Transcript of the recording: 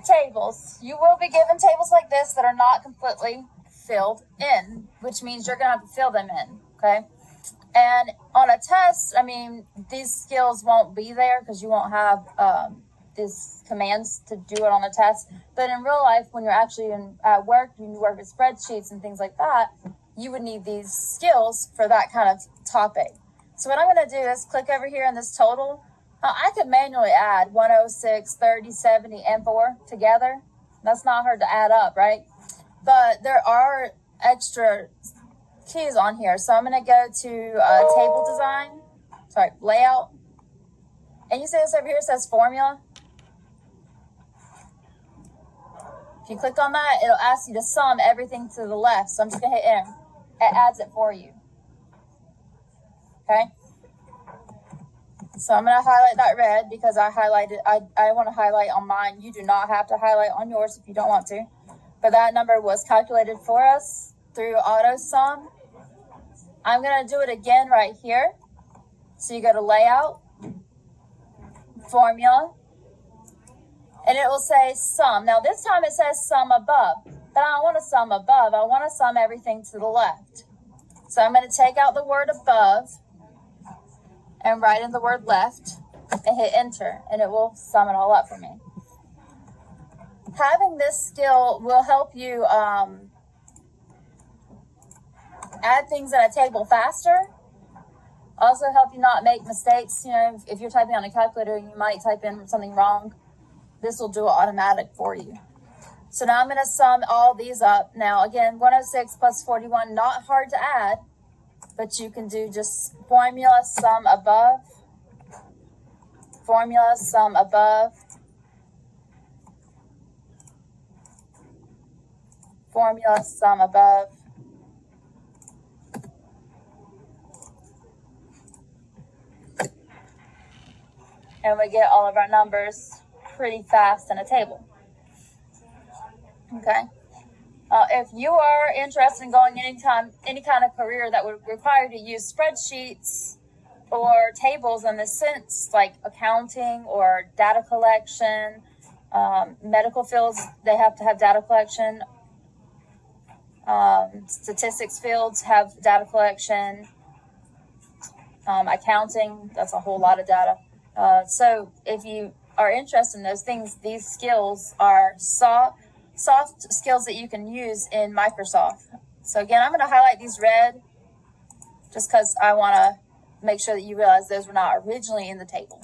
tables. You will be given tables like this that are not completely filled in, which means you're going to have to fill them in, okay? And on a test, I mean, these skills won't be there because you won't have these commands to do it on a test. But in real life, when you're actually at work, you work with spreadsheets and things like that, you would need these skills for that kind of topic. So what I'm going to do is click over here in this total. I could manually add 106, 30, 70, and 4 together. That's not hard to add up, right? But there are extra keys on here. So I'm going to go to table design, layout. And you see this over here, it says formula. If you click on that, it'll ask you to sum everything to the left. So I'm just going to hit enter. It adds it for you. Okay? So I'm going to highlight that red because I highlighted. I want to highlight on mine. You do not have to highlight on yours if you don't want to. But that number was calculated for us through auto sum. I'm going to do it again right here. So you go to layout, formula, and it will say sum. Now this time it says sum above, but I don't want to sum above. I want to sum everything to the left. So I'm going to take out the word above and write in the word left and hit enter, and it will sum it all up for me. Having this skill will help you add things in a table faster. Also help you not make mistakes. You know, if you're typing on a calculator, you might type in something wrong. This will do it automatic for you. So now I'm going to sum all these up. Now again, 106 plus 41, not hard to add, but you can do just formula sum above, formula sum above, formula sum above, and we get all of our numbers pretty fast in a table. Okay. If you are interested in going any kind of career that would require you to use spreadsheets or tables in this sense, like accounting or data collection, medical fields, they have to have data collection. Statistics fields have data collection. Accounting, that's a whole lot of data. So if you are interested in those things, these skills are soft skills that you can use in Microsoft. So again, I'm going to highlight these red just because I want to make sure that you realize those were not originally in the table.